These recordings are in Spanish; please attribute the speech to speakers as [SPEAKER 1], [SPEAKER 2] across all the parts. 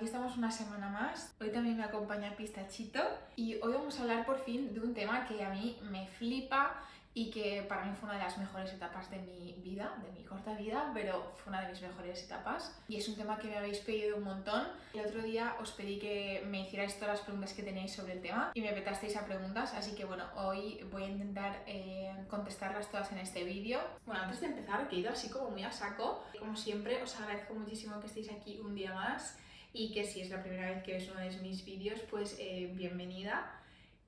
[SPEAKER 1] aquí estamos una semana más. Hoy también me acompaña Pistachito y hoy vamos a hablar por fin de un tema que a mí me flipa y que para mí fue una de las mejores etapas de mi vida, de mi corta vida, pero fue una de mis mejores etapas y es un tema que me habéis pedido un montón. El otro día os pedí que me hicierais todas las preguntas que tenéis sobre el tema y me petasteis a preguntas, así que bueno, hoy voy a intentar contestarlas todas en este vídeo. Bueno, antes de empezar, que he ido así como muy a saco, como siempre os agradezco muchísimo que estéis aquí un día más y que si es la primera vez que ves uno de mis vídeos, pues bienvenida.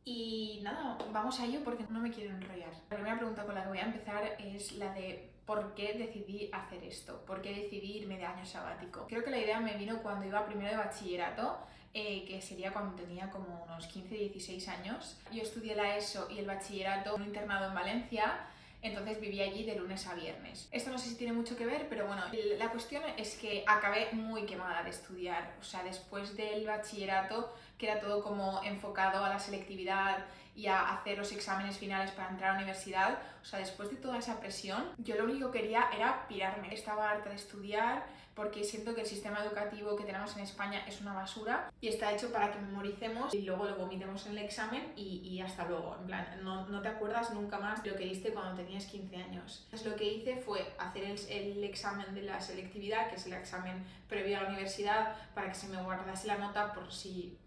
[SPEAKER 1] Y nada, vamos a ello porque no me quiero enrollar. La primera pregunta con la que voy a empezar es la de ¿por qué decidí hacer esto? ¿Por qué decidí irme de año sabático? Creo que la idea me vino cuando iba primero de bachillerato, que sería cuando tenía como unos 15-16 años. Yo estudié la ESO y el bachillerato en un internado en Valencia. Entonces viví allí de lunes a viernes. Esto no sé si tiene mucho que ver, pero bueno, la cuestión es que acabé muy quemada de estudiar. O sea, después del bachillerato, que era todo como enfocado a la selectividad y a hacer los exámenes finales para entrar a la universidad, o sea, después de toda esa presión, yo lo único que quería era pirarme. Estaba harta de estudiar porque siento que el sistema educativo que tenemos en España es una basura y está hecho para que memoricemos y luego lo vomitemos en el examen y hasta luego. En plan, no te acuerdas nunca más de lo que diste cuando tenías 15 años. Entonces lo que hice fue hacer el examen de la selectividad, que es el examen previo a la universidad, para que se me guardase la nota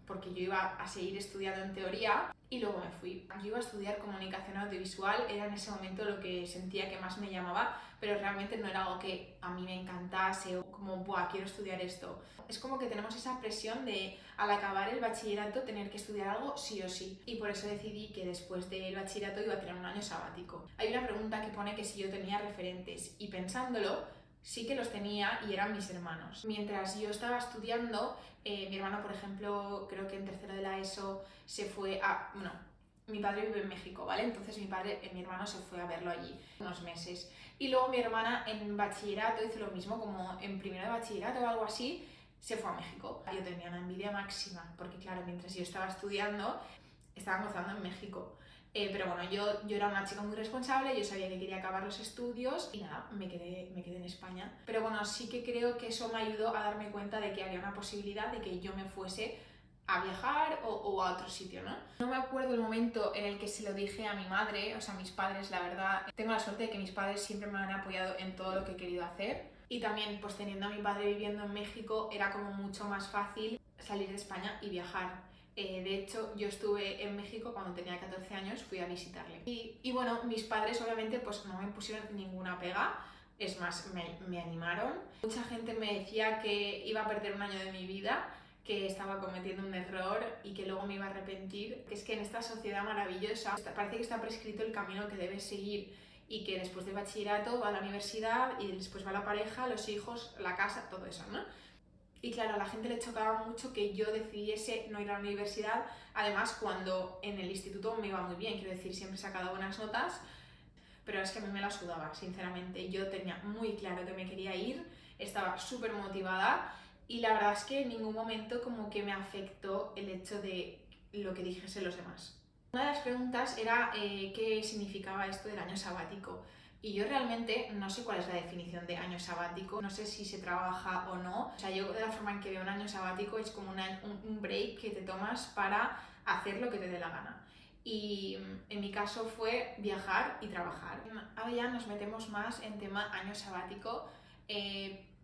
[SPEAKER 1] porque yo iba a seguir estudiando en teoría. Y luego me fui. Yo iba a estudiar comunicación audiovisual, era en ese momento lo que sentía que más me llamaba, pero realmente no era algo que a mí me encantase o como, buah, quiero estudiar esto. Es como que tenemos esa presión de, al acabar el bachillerato, tener que estudiar algo sí o sí. Y por eso decidí que después del bachillerato iba a tener un año sabático. Hay una pregunta que pone que si yo tenía referentes, y pensándolo, sí que los tenía y eran mis hermanos. Mientras yo estaba estudiando, mi hermano, por ejemplo, creo que en tercero de la ESO se fue a... Bueno, mi padre vive en México, ¿vale? Entonces mi hermano se fue a verlo allí unos meses. Y luego mi hermana en bachillerato hizo lo mismo, como en primero de bachillerato o algo así, se fue a México. Yo tenía una envidia máxima, porque claro, mientras yo estaba estudiando, estaba gozando en México. Pero bueno, yo era una chica muy responsable, yo sabía que quería acabar los estudios y nada, me quedé en España. Pero bueno, sí que creo que eso me ayudó a darme cuenta de que había una posibilidad de que yo me fuese a viajar o a otro sitio, ¿no? No me acuerdo el momento en el que se lo dije a mi madre, o sea, a mis padres, la verdad. Tengo la suerte de que mis padres siempre me han apoyado en todo lo que he querido hacer. Y también, pues teniendo a mi padre viviendo en México, era como mucho más fácil salir de España y viajar. De hecho, yo estuve en México cuando tenía 14 años, fui a visitarle. Y bueno, mis padres obviamente pues no me pusieron ninguna pega, es más, me animaron. Mucha gente me decía que iba a perder un año de mi vida, que estaba cometiendo un error y que luego me iba a arrepentir. Que es que en esta sociedad maravillosa parece que está prescrito el camino que debes seguir y que después del bachillerato va a la universidad y después va la pareja, los hijos, la casa, todo eso, ¿no? Y claro, a la gente le chocaba mucho que yo decidiese no ir a la universidad, además cuando en el instituto me iba muy bien, quiero decir, siempre he sacado buenas notas, pero es que a mí me la sudaba, sinceramente. Yo tenía muy claro que me quería ir, estaba súper motivada y la verdad es que en ningún momento como que me afectó el hecho de lo que dijesen los demás. Una de las preguntas era qué significaba esto del año sabático. Y yo realmente no sé cuál es la definición de año sabático, no sé si se trabaja o no. O sea, yo de la forma en que veo un año sabático es como un break que te tomas para hacer lo que te dé la gana. Y en mi caso fue viajar y trabajar. Ahora ya nos metemos más en tema año sabático,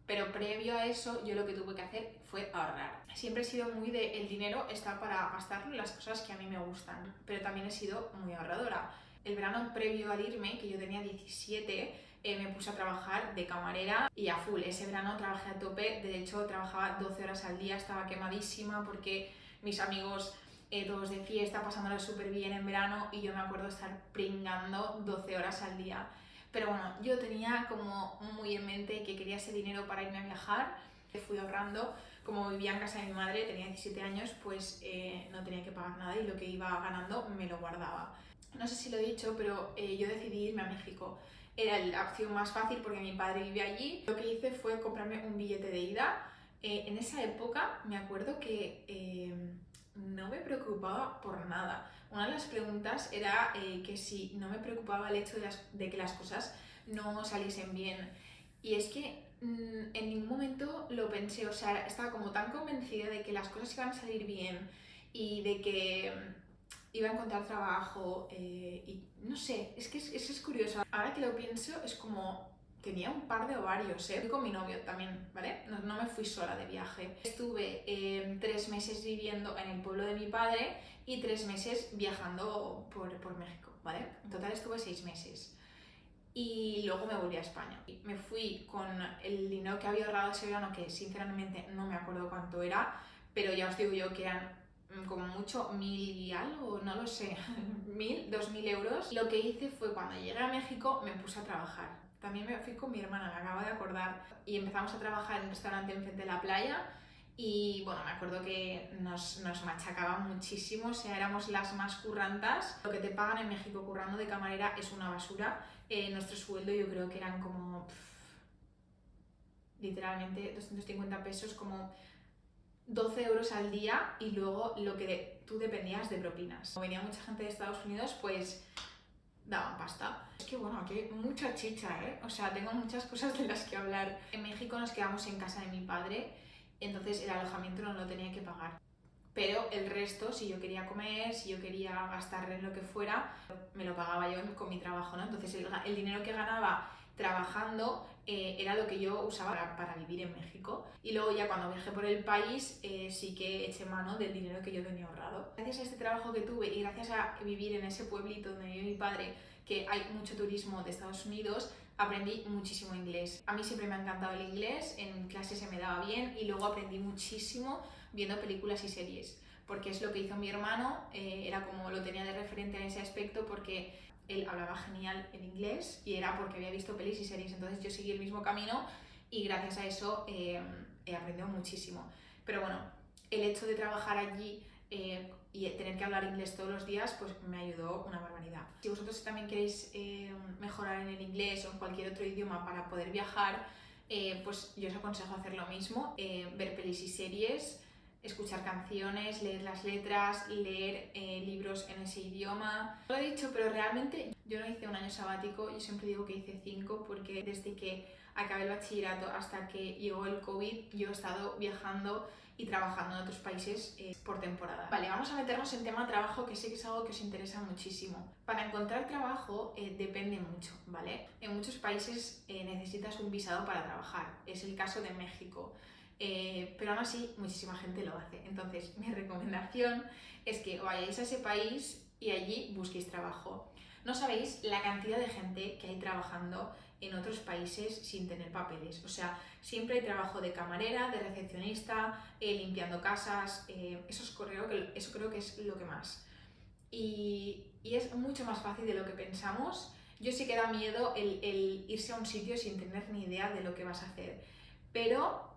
[SPEAKER 1] pero previo a eso yo lo que tuve que hacer fue ahorrar. Siempre he sido muy de el dinero está para gastarlo en las cosas que a mí me gustan, pero también he sido muy ahorradora. El verano previo al irme, que yo tenía 17, me puse a trabajar de camarera y a full. Ese verano trabajé a tope, de hecho trabajaba 12 horas al día, estaba quemadísima porque mis amigos todos de fiesta, pasándolo súper bien en verano y yo me acuerdo estar pringando 12 horas al día. Pero bueno, yo tenía como muy en mente que quería ese dinero para irme a viajar, fui ahorrando. Como vivía en casa de mi madre, tenía 17 años, pues no tenía que pagar nada y lo que iba ganando me lo guardaba. No sé si lo he dicho, pero yo decidí irme a México. Era la opción más fácil porque mi padre vive allí. Lo que hice fue comprarme un billete de ida. En esa época me acuerdo que no me preocupaba por nada. Una de las preguntas era que si no me preocupaba el hecho de que las cosas no saliesen bien. Y es que en ningún momento lo pensé, o sea, estaba como tan convencida de que las cosas iban a salir bien y de que iba a encontrar trabajo y no sé, es que es curioso. Ahora que lo pienso, es como tenía un par de ovarios, ¿eh? Fui con mi novio también, ¿vale? No me fui sola de viaje. Estuve 3 meses viviendo en el pueblo de mi padre y 3 meses viajando por México, ¿vale? En total estuve 6 meses. Y luego me volví a España. Me fui con el dinero que había ahorrado ese verano, que sinceramente no me acuerdo cuánto era, pero ya os digo yo que eran como mucho 1000 y algo, no lo sé, 1000, 2000 euros. Lo que hice fue cuando llegué a México me puse a trabajar. También me fui con mi hermana, me acabo de acordar, y empezamos a trabajar en un restaurante enfrente de la playa. Y bueno, me acuerdo que nos machacaban muchísimo, o sea, éramos las más currantas. Lo que te pagan en México currando de camarera es una basura. Nuestro sueldo yo creo que eran como literalmente 250 pesos, como 12 euros al día, y luego lo que tú dependías de propinas. Como venía mucha gente de Estados Unidos, pues daban pasta. Es que bueno, aquí hay mucha chicha, ¿eh? O sea, tengo muchas cosas de las que hablar. En México nos quedamos en casa de mi padre, entonces el alojamiento no lo tenía que pagar. Pero el resto, si yo quería comer, si yo quería gastar en lo que fuera, me lo pagaba yo con mi trabajo, ¿no? Entonces el dinero que ganaba trabajando era lo que yo usaba para vivir en México. Y luego ya cuando viajé por el país sí que eché mano del dinero que yo tenía ahorrado. Gracias a este trabajo que tuve y gracias a vivir en ese pueblito donde vive mi padre, que hay mucho turismo de Estados Unidos, aprendí muchísimo inglés. A mí siempre me ha encantado el inglés, en clase se me daba bien y luego aprendí muchísimo viendo películas y series, porque es lo que hizo mi hermano, era como lo tenía de referente en ese aspecto porque él hablaba genial en inglés y era porque había visto pelis y series, entonces yo seguí el mismo camino y gracias a eso he aprendido muchísimo. Pero bueno, el hecho de trabajar allí y tener que hablar inglés todos los días, pues me ayudó una barbaridad. Si vosotros también queréis mejorar en el inglés o en cualquier otro idioma para poder viajar, pues yo os aconsejo hacer lo mismo, ver pelis y series, escuchar canciones, leer las letras, leer libros en ese idioma. No lo he dicho, pero realmente yo no hice un año sabático, yo siempre digo que hice 5 porque desde que acabé el bachillerato hasta que llegó el COVID yo he estado viajando y trabajando en otros países por temporada. Vale, vamos a meternos en tema trabajo, que sé que es algo que os interesa muchísimo. Para encontrar trabajo depende mucho, ¿vale? En muchos países necesitas un visado para trabajar, es el caso de México. Pero aún así muchísima gente lo hace. Entonces mi recomendación es que vayáis a ese país y allí busquéis trabajo. No sabéis la cantidad de gente que hay trabajando en otros países sin tener papeles. O sea, siempre hay trabajo de camarera, de recepcionista, limpiando casas, eso creo que es lo que más. Y es mucho más fácil de lo que pensamos. Yo sé que da miedo el irse a un sitio sin tener ni idea de lo que vas a hacer, pero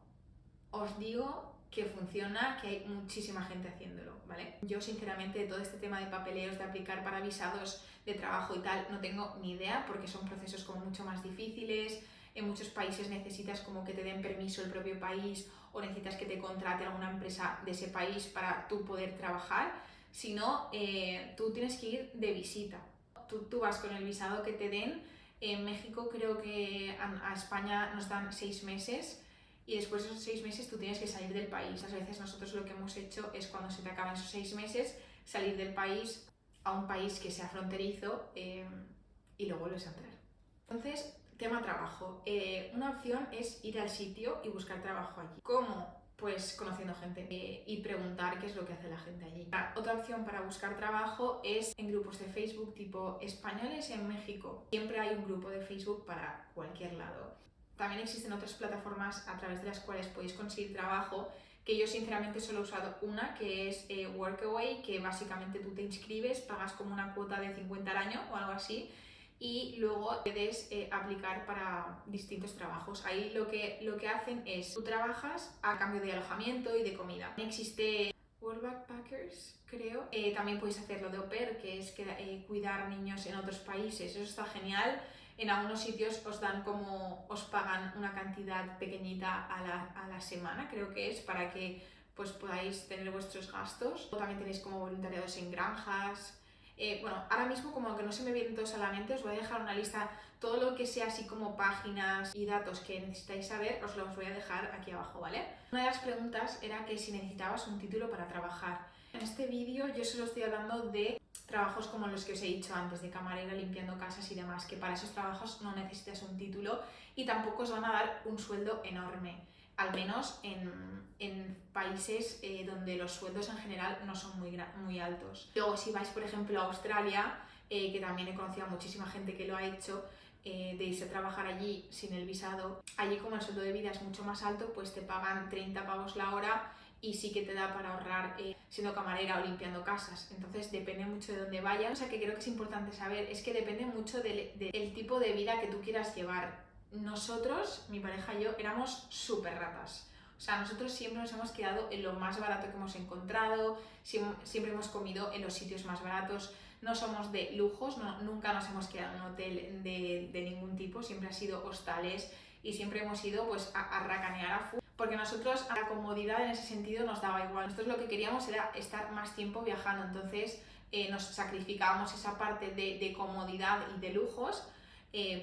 [SPEAKER 1] os digo que funciona, que hay muchísima gente haciéndolo, ¿vale? Yo sinceramente de todo este tema de papeleos, de aplicar para visados de trabajo y tal, no tengo ni idea porque son procesos como mucho más difíciles. En muchos países necesitas como que te den permiso el propio país o necesitas que te contrate alguna empresa de ese país para tú poder trabajar. Si no, tú tienes que ir de visita. Tú vas con el visado que te den. En México creo que a España nos dan 6 meses y después de esos 6 meses tú tienes que salir del país. A veces nosotros lo que hemos hecho es cuando se te acaban esos 6 meses salir del país a un país que sea fronterizo y luego vuelves a entrar. Entonces, tema trabajo. Una opción es ir al sitio y buscar trabajo allí. ¿Cómo? Pues conociendo gente y preguntar qué es lo que hace la gente allí. Otra opción para buscar trabajo es en grupos de Facebook tipo españoles en México. Siempre hay un grupo de Facebook para cualquier lado. También existen otras plataformas a través de las cuales podéis conseguir trabajo, que yo sinceramente solo he usado una, que es Workaway, que básicamente tú te inscribes, pagas como una cuota de 50 al año o algo así, y luego puedes aplicar para distintos trabajos. Ahí lo que hacen es, tú trabajas a cambio de alojamiento y de comida. Existe World Backpackers, creo. También podéis hacer lo de au pair, que es cuidar niños en otros países. Eso está genial. En algunos sitios os pagan una cantidad pequeñita a la semana, creo que es, para que pues podáis tener vuestros gastos. O también tenéis como voluntariados en granjas. Bueno, ahora mismo como que no se me vienen todos a la mente, os voy a dejar una lista todo lo que sea así como páginas y datos que necesitáis saber, os los voy a dejar aquí abajo, ¿vale? Una de las preguntas era que si necesitabas un título para trabajar. En este vídeo yo solo estoy hablando de trabajos como los que os he dicho antes, de camarera, limpiando casas y demás, que para esos trabajos no necesitas un título y tampoco os van a dar un sueldo enorme, al menos en países donde los sueldos en general no son muy altos. Luego, si vais, por ejemplo, a Australia, que también he conocido a muchísima gente que lo ha hecho, de irse a trabajar allí sin el visado, allí como el sueldo de vida es mucho más alto, pues te pagan 30 pavos la hora y sí que te da para ahorrar siendo camarera o limpiando casas. Entonces depende mucho de dónde vayas. O sea, que creo que es importante saber es que depende mucho del tipo de vida que tú quieras llevar. Nosotros, mi pareja y yo, éramos súper ratas. O sea, nosotros siempre nos hemos quedado en lo más barato que hemos encontrado, siempre hemos comido en los sitios más baratos. No somos de lujos, nunca nos hemos quedado en un hotel de ningún tipo, siempre ha sido hostales y siempre hemos ido pues a racanear a full, porque nosotros a la comodidad en ese sentido nos daba igual. Nosotros lo que queríamos era estar más tiempo viajando, entonces nos sacrificábamos esa parte de comodidad y de lujos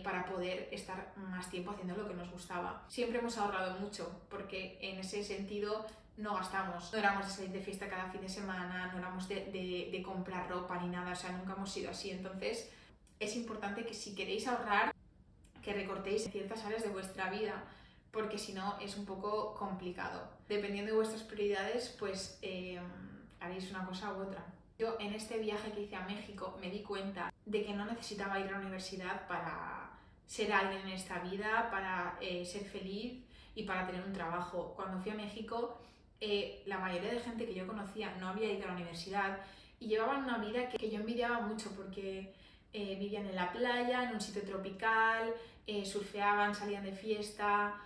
[SPEAKER 1] para poder estar más tiempo haciendo lo que nos gustaba. Siempre hemos ahorrado mucho, porque en ese sentido no gastamos, no éramos de salir de fiesta cada fin de semana, no éramos de comprar ropa ni nada, o sea, nunca hemos sido así. Entonces es importante que si queréis ahorrar, que recortéis ciertas áreas de vuestra vida, porque si no es un poco complicado. Dependiendo de vuestras prioridades, pues haréis una cosa u otra. Yo en este viaje que hice a México me di cuenta de que no necesitaba ir a la universidad para ser alguien en esta vida, para ser feliz y para tener un trabajo. Cuando fui a México, la mayoría de gente que yo conocía no había ido a la universidad y llevaban una vida que yo envidiaba mucho, porque vivían en la playa, en un sitio tropical, surfeaban, salían de fiesta.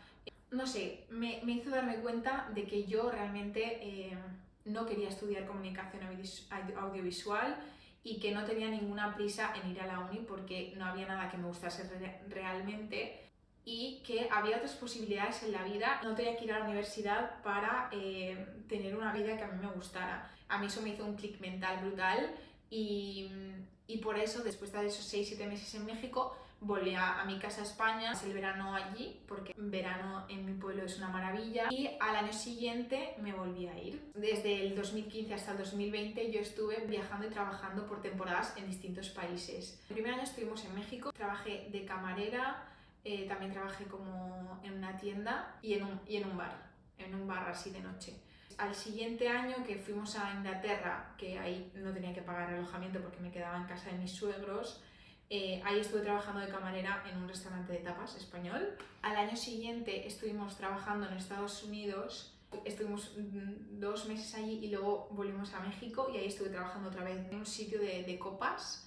[SPEAKER 1] No sé, me hizo darme cuenta de que yo realmente no quería estudiar comunicación audiovisual y que no tenía ninguna prisa en ir a la uni porque no había nada que me gustase realmente, y que había otras posibilidades en la vida. No tenía que ir a la universidad para tener una vida que a mí me gustara. A mí eso me hizo un clic mental brutal y por eso, después de esos 6-7 meses en México, volví a mi casa a España, pasé el verano allí, porque verano en mi pueblo es una maravilla, y al año siguiente me volví a ir. Desde el 2015 hasta el 2020 yo estuve viajando y trabajando por temporadas en distintos países. El primer año estuvimos en México, trabajé de camarera, también trabajé como en una tienda y en un bar así de noche. Al siguiente año, que fuimos a Inglaterra, que ahí no tenía que pagar alojamiento porque me quedaba en casa de mis suegros, ahí estuve trabajando de camarera en un restaurante de tapas español. Al año siguiente estuvimos trabajando en Estados Unidos, estuvimos 2 meses allí y luego volvimos a México y ahí estuve trabajando otra vez en un sitio de copas.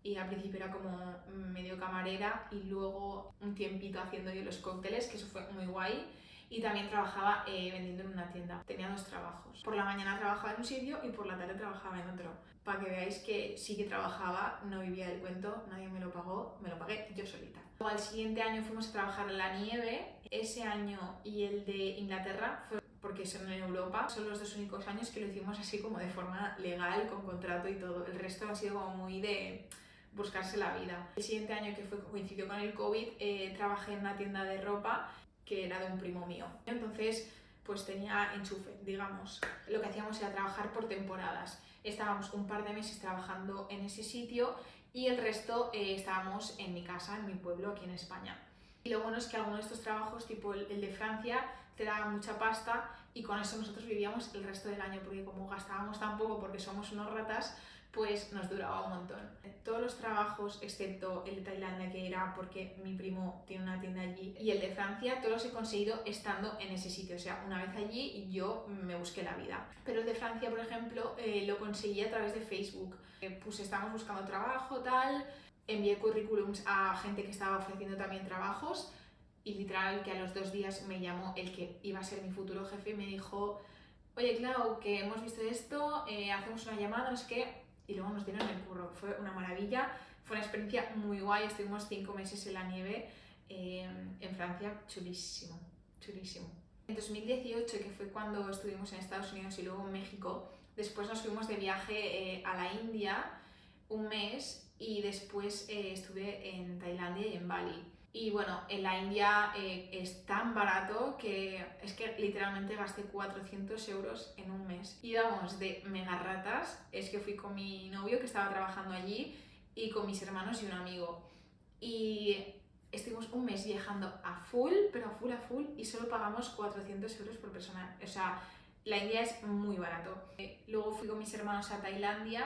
[SPEAKER 1] Y al principio era como medio camarera y luego un tiempito haciendo yo los cócteles, que eso fue muy guay. Y también trabajaba vendiendo en una tienda. Tenía 2 trabajos. Por la mañana trabajaba en un sitio y por la tarde trabajaba en otro. Para que veáis que sí que trabajaba, no vivía del cuento, nadie me lo pagó, me lo pagué yo solita. Luego al siguiente año fuimos a trabajar en la nieve. Ese año y el de Inglaterra fue porque son en Europa, son los 2 únicos años que lo hicimos así como de forma legal, con contrato y todo. El resto ha sido como muy de buscarse la vida. El siguiente año, que coincidió con el COVID, trabajé en una tienda de ropa que era de un primo mío. Entonces, pues tenía enchufe, digamos. Lo que hacíamos era trabajar por temporadas. Estábamos un par de meses trabajando en ese sitio y el resto estábamos en mi casa, en mi pueblo, aquí en España. Y lo bueno es que algunos de estos trabajos, tipo el de Francia, te daban mucha pasta y con eso nosotros vivíamos el resto del año, porque como gastábamos tan poco porque somos unos ratas, pues nos duraba un montón. Todos los trabajos, excepto el de Tailandia, que era porque mi primo tiene una tienda allí, y el de Francia, todos los he conseguido estando en ese sitio. O sea, una vez allí yo me busqué la vida. Pero el de Francia, por ejemplo, lo conseguí a través de Facebook. Pues estábamos buscando trabajo, tal, envié currículums a gente que estaba ofreciendo también trabajos y literal que a los 2 días me llamó el que iba a ser mi futuro jefe y me dijo: oye Clau, que hemos visto esto, hacemos una llamada, no sé qué. Y luego nos dieron el curro. Fue una maravilla, fue una experiencia muy guay. Estuvimos 5 meses en la nieve en Francia, chulísimo, chulísimo. En 2018, que fue cuando estuvimos en Estados Unidos y luego en México, después nos fuimos de viaje a la India, un mes y después estuve en Tailandia y en Bali. Y bueno, en la India es tan barato que es que literalmente gasté 400 euros en un mes. Íbamos de mega ratas, es que fui con mi novio que estaba trabajando allí y con mis hermanos y un amigo. Y estuvimos un mes viajando a full, pero a full, y solo pagamos 400 euros por persona. O sea, la India es muy barato. Luego fui con mis hermanos a Tailandia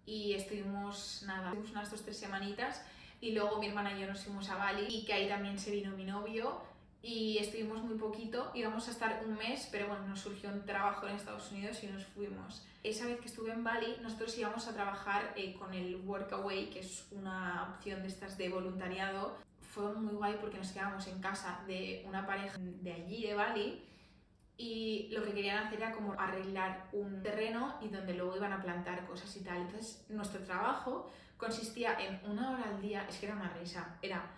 [SPEAKER 1] y estuvimos unas 2 o 3 semanitas. Y luego mi hermana y yo nos fuimos a Bali y que ahí también se vino mi novio y estuvimos muy poquito, íbamos a estar un mes, pero bueno, nos surgió un trabajo en Estados Unidos y nos fuimos. Esa vez que estuve en Bali, nosotros íbamos a trabajar con el Workaway, que es una opción de estas de voluntariado. Fue muy guay porque nos quedamos en casa de una pareja de allí, de Bali, y lo que querían hacer era como arreglar un terreno y donde luego iban a plantar cosas y tal. Entonces nuestro trabajo consistía en 1 hora al día, es que era una risa, era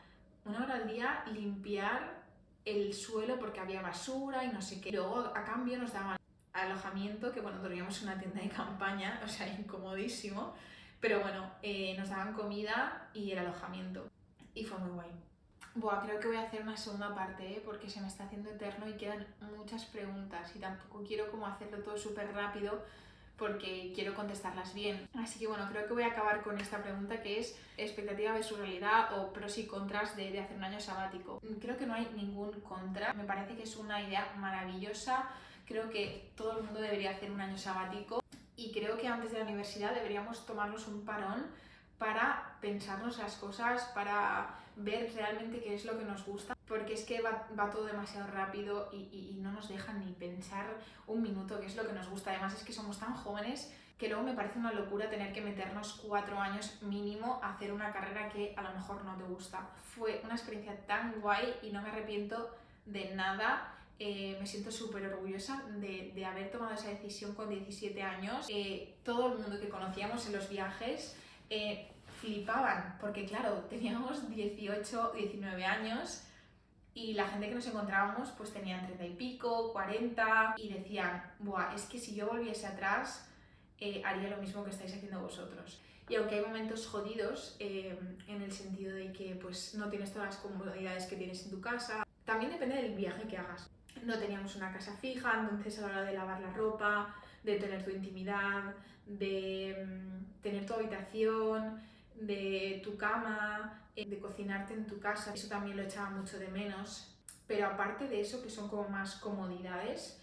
[SPEAKER 1] 1 hora al día limpiar el suelo porque había basura y no sé qué. Luego a cambio nos daban alojamiento, que bueno, dormíamos en una tienda de campaña, o sea, incomodísimo, pero bueno, nos daban comida y el alojamiento y fue muy guay. Buah, creo que voy a hacer una segunda parte, porque se me está haciendo eterno y quedan muchas preguntas y tampoco quiero como hacerlo todo súper rápido porque quiero contestarlas bien. Así que bueno, creo que voy a acabar con esta pregunta que es expectativa versus realidad o pros y contras de hacer un año sabático. Creo que no hay ningún contra, me parece que es una idea maravillosa, creo que todo el mundo debería hacer un año sabático y creo que antes de la universidad deberíamos tomarnos un parón para pensarnos las cosas, para ver realmente qué es lo que nos gusta, porque es que va todo demasiado rápido y no nos dejan ni pensar un minuto qué es lo que nos gusta. Además es que somos tan jóvenes que luego me parece una locura tener que meternos 4 años mínimo a hacer una carrera que a lo mejor no te gusta. Fue una experiencia tan guay y no me arrepiento de nada. Me siento súper orgullosa de haber tomado esa decisión con 17 años. Todo el mundo que conocíamos en los viajes flipaban, porque claro, teníamos 18, 19 años y la gente que nos encontrábamos pues tenían 30 y pico, 40 y decían, buah, es que si yo volviese atrás haría lo mismo que estáis haciendo vosotros. Y aunque hay momentos jodidos en el sentido de que pues no tienes todas las comodidades que tienes en tu casa, también depende del viaje que hagas. No teníamos una casa fija, entonces a la hora de lavar la ropa, de tener tu intimidad, de tener tu habitación, de tu cama, de cocinarte en tu casa, eso también lo echaba mucho de menos. Pero aparte de eso, que son como más comodidades,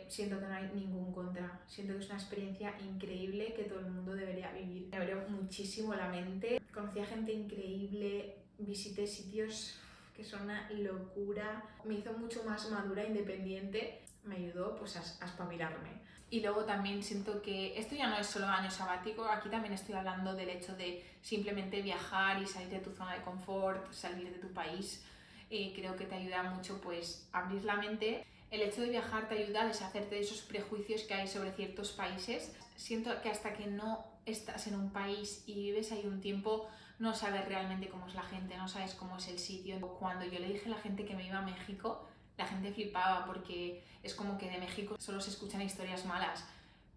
[SPEAKER 1] siento que no hay ningún contra. Siento que es una experiencia increíble que todo el mundo debería vivir. Me abrió muchísimo la mente, conocí a gente increíble, visité sitios que son una locura, me hizo mucho más madura e independiente, me ayudó pues a espabilarme. Y luego también siento que esto ya no es solo año sabático, aquí también estoy hablando del hecho de simplemente viajar y salir de tu zona de confort, salir de tu país. Creo que te ayuda mucho pues a abrir la mente. El hecho de viajar te ayuda a deshacerte de esos prejuicios que hay sobre ciertos países. Siento que hasta que no estás en un país y vives ahí un tiempo, no sabes realmente cómo es la gente, no sabes cómo es el sitio. Cuando yo le dije a la gente que me iba a México, la gente flipaba porque es como que de México solo se escuchan historias malas,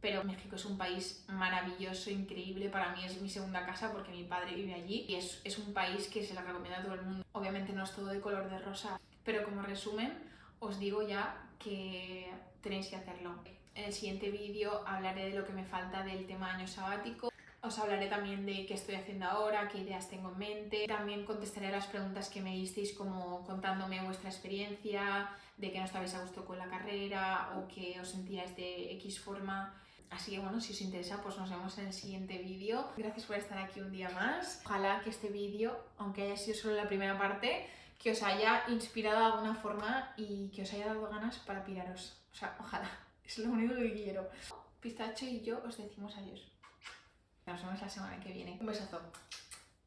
[SPEAKER 1] pero México es un país maravilloso, increíble, para mí es mi segunda casa porque mi padre vive allí y es un país que se lo recomiendo a todo el mundo. Obviamente no es todo de color de rosa, pero como resumen os digo ya que tenéis que hacerlo. En el siguiente vídeo hablaré de lo que me falta del tema año sabático. Os hablaré también de qué estoy haciendo ahora, qué ideas tengo en mente. También contestaré las preguntas que me disteis, como contándome vuestra experiencia, de que no estabais a gusto con la carrera o que os sentíais de X forma. Así que bueno, si os interesa, pues nos vemos en el siguiente vídeo. Gracias por estar aquí un día más. Ojalá que este vídeo, aunque haya sido solo la primera parte, que os haya inspirado de alguna forma y que os haya dado ganas para piraros. O sea, ojalá. Es lo único que quiero. Pistacho y yo os decimos adiós. Nos vemos la semana que viene. Un besazo.